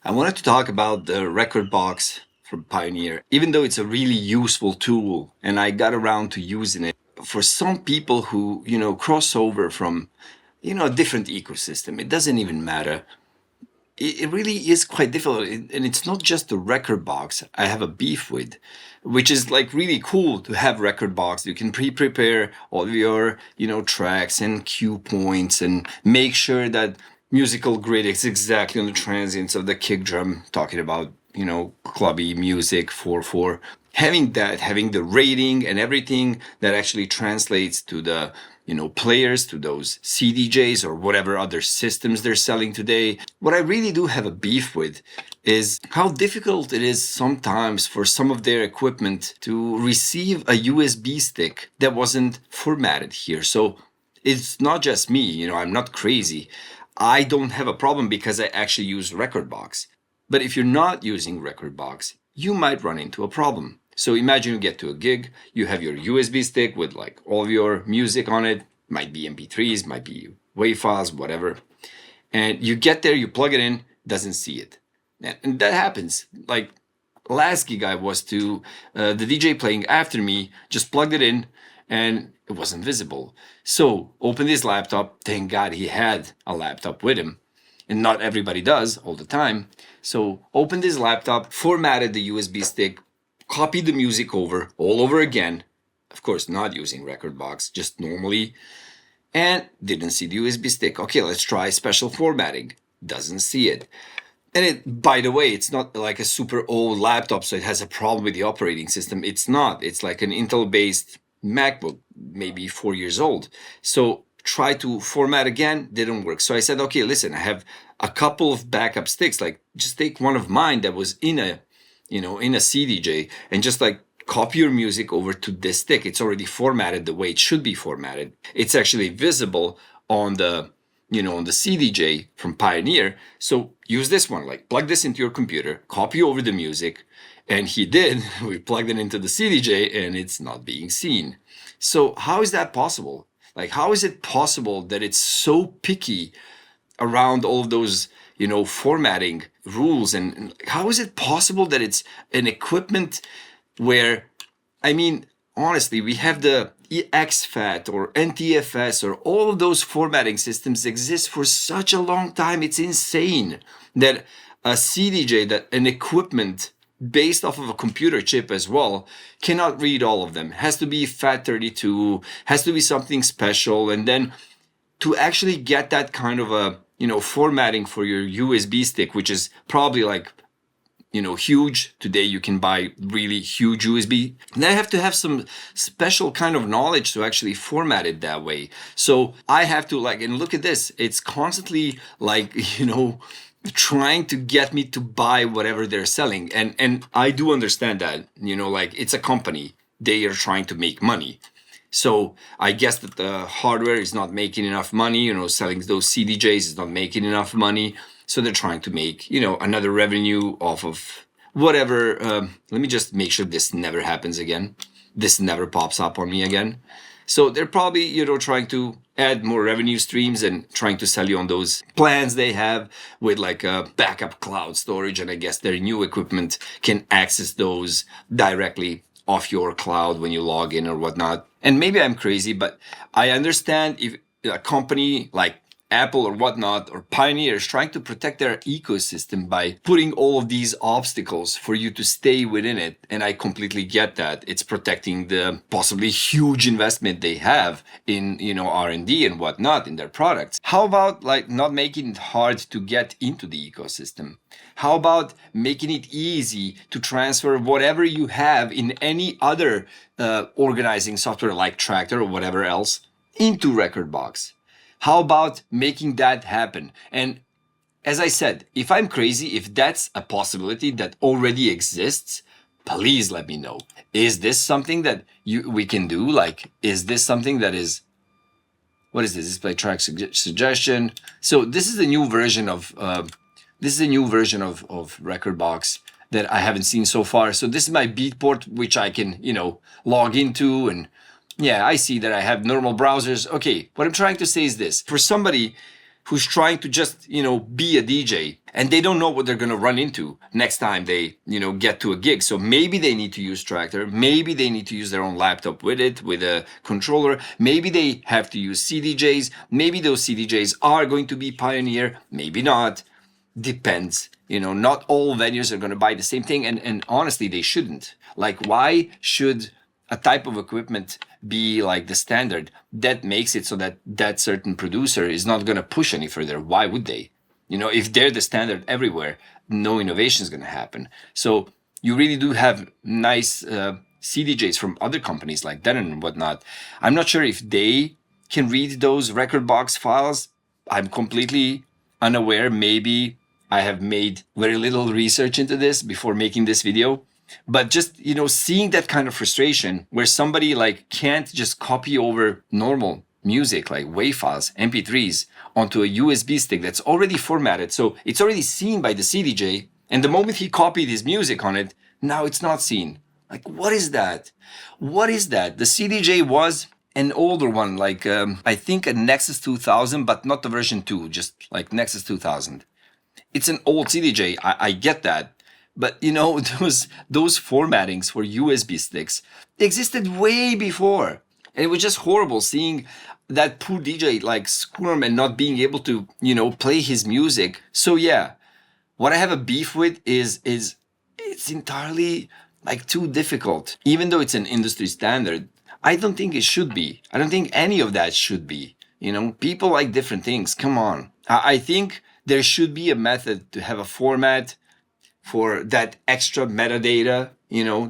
I wanted to talk about the record box from Pioneer. Even though it's a really useful tool and I got around to using it, for some people who, cross over from, a different ecosystem, it doesn't even matter. It really is quite difficult. And it's not just the record box I have a beef with, which is like really cool to have record box. You can pre-prepare all of your, tracks and cue points and make sure that musical grid is exactly on the transients of the kick drum, talking about, clubby music for having that, having the rating and everything that actually translates to the, players, to those CDJs or whatever other systems they're selling today. What I really do have a beef with is how difficult it is sometimes for some of their equipment to receive a USB stick that wasn't formatted here. So it's not just me, I'm not crazy. I don't have a problem because I actually use Rekordbox. But if you're not using Rekordbox, you might run into a problem. So imagine you get to a gig, you have your USB stick with like all of your music on it, might be MP3s, might be WAV files, whatever. And you get there, you plug it in, doesn't see it. And that happens. Like last gig I was to, the DJ playing after me just plugged it in and it wasn't visible. So opened his laptop, thank God he had a laptop with him. And not everybody does all the time. So opened his laptop, formatted the USB stick, copied the music all over again. Of course, not using Rekordbox, just normally. And didn't see the USB stick. Okay, let's try special formatting. Doesn't see it. And it, by the way, it's not like a super old laptop, so it has a problem with the operating system. It's not. It's like an Intel-based MacBook, maybe 4 years old. So try to format again, didn't work. So I said, okay, listen, I have a couple of backup sticks. Like, just take one of mine that was in a CDJ and just like copy your music over to this stick. It's already formatted the way it should be formatted. It's actually visible on the CDJ from Pioneer. So use this one, like plug this into your computer, copy over the music. And he did. We plugged it into the CDJ and it's not being seen. So how is that possible? Like, how is it possible that it's so picky around all of those, formatting rules? And how is it possible that it's an equipment where, I mean, honestly, we have the exFAT or NTFS or all of those formatting systems exist for such a long time. It's insane that a CDJ, that an equipment based off of a computer chip as well, cannot read all of them. Has to be FAT32, has to be something special. And then to actually get that kind of a, formatting for your USB stick, which is probably like, huge. Today you can buy really huge USB. And I have to have some special kind of knowledge to actually format it that way. So I have to and look at this. It's constantly like, trying to get me to buy whatever they're selling. And I do understand that, it's a company. They are trying to make money. So I guess that the hardware is not making enough money, selling those CDJs is not making enough money. So they're trying to make, another revenue off of whatever. Let me just make sure this never happens again. This never pops up on me again. So they're probably, trying to add more revenue streams and trying to sell you on those plans they have with like a backup cloud storage. And I guess their new equipment can access those directly off your cloud when you log in or whatnot. And maybe I'm crazy, but I understand if a company like Apple or whatnot, or Pioneer is trying to protect their ecosystem by putting all of these obstacles for you to stay within it. And I completely get that. It's protecting the possibly huge investment they have in, R&D and whatnot in their products. How about not making it hard to get into the ecosystem? How about making it easy to transfer whatever you have in any other organizing software like Tractor or whatever else into Rekordbox? How about making that happen? And as I said, if I'm crazy, if that's a possibility that already exists, please let me know. Is this something that we can do? Is this something that is, what is this? Display track suggestion. So this is a new version of Rekordbox that I haven't seen so far. So this is my Beatport, which I can, log into yeah, I see that I have normal browsers. Okay, what I'm trying to say is this. For somebody who's trying to just, be a DJ, and they don't know what they're going to run into next time they, get to a gig. So maybe they need to use Tractor. Maybe they need to use their own laptop with it, with a controller. Maybe they have to use CDJs. Maybe those CDJs are going to be Pioneer. Maybe not. Depends. Not all venues are going to buy the same thing. And honestly, they shouldn't. Like, why should a type of equipment be like the standard that makes it so that that certain producer is not going to push any further? Why would they? If they're the standard everywhere, no innovation is going to happen. So you really do have nice CDJs from other companies like that and whatnot. I'm not sure if they can read those record box files. I'm completely unaware. Maybe I have made very little research into this before making this video. But just, seeing that kind of frustration where somebody like can't just copy over normal music like WAV files, MP3s onto a USB stick that's already formatted. So it's already seen by the CDJ. And the moment he copied his music on it, now it's not seen. Like, what is that? What is that? The CDJ was an older one, like I think a Nexus 2000, but not the version 2, just like Nexus 2000. It's an old CDJ. I get that. But those formattings for USB sticks existed way before. And it was just horrible seeing that poor DJ like squirm and not being able to, play his music. So yeah, what I have a beef with is it's entirely like too difficult. Even though it's an industry standard, I don't think it should be. I don't think any of that should be. People like different things. Come on. I think there should be a method to have a format for that extra metadata,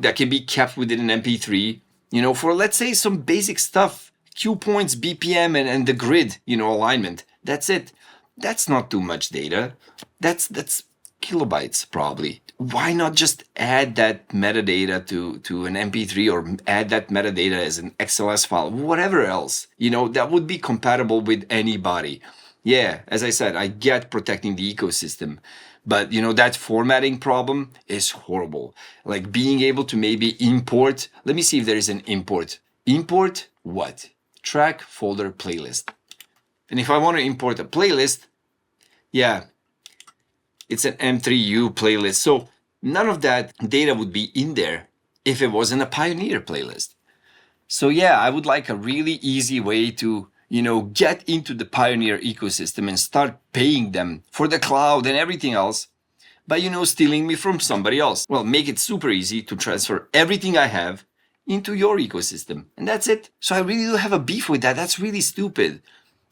that can be kept within an MP3, for, let's say, some basic stuff, cue points, BPM, and the grid, alignment. That's it. That's not too much data. That's kilobytes, probably. Why not just add that metadata to an MP3 or add that metadata as an XLS file, whatever else, that would be compatible with anybody. Yeah, as I said, I get protecting the ecosystem. But, that formatting problem is horrible. Like being able to maybe import. Let me see if there is an import. Import what? Track, folder, playlist. And if I want to import a playlist, yeah, it's an M3U playlist. So none of that data would be in there if it wasn't a Pioneer playlist. So yeah, I would like a really easy way to get into the Pioneer ecosystem and start paying them for the cloud and everything else by, stealing me from somebody else. Well, make it super easy to transfer everything I have into your ecosystem. And that's it. So I really do have a beef with that. That's really stupid,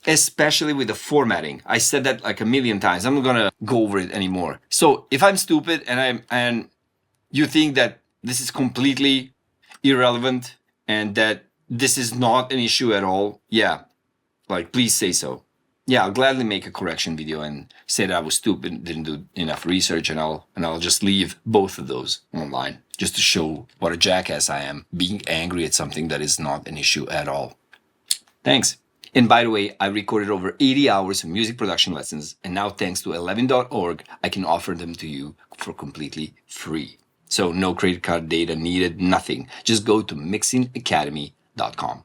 especially with the formatting. I said that like a million times. I'm not going to go over it anymore. So if I'm stupid and you think that this is completely irrelevant and that this is not an issue at all, yeah. Like, please say so. Yeah, I'll gladly make a correction video and say that I was stupid, didn't do enough research, and I'll just leave both of those online just to show what a jackass I am, being angry at something that is not an issue at all. Thanks. And by the way, I recorded over 80 hours of music production lessons, and now thanks to 11.org, I can offer them to you for completely free. So no credit card data needed, nothing. Just go to mixingacademy.com.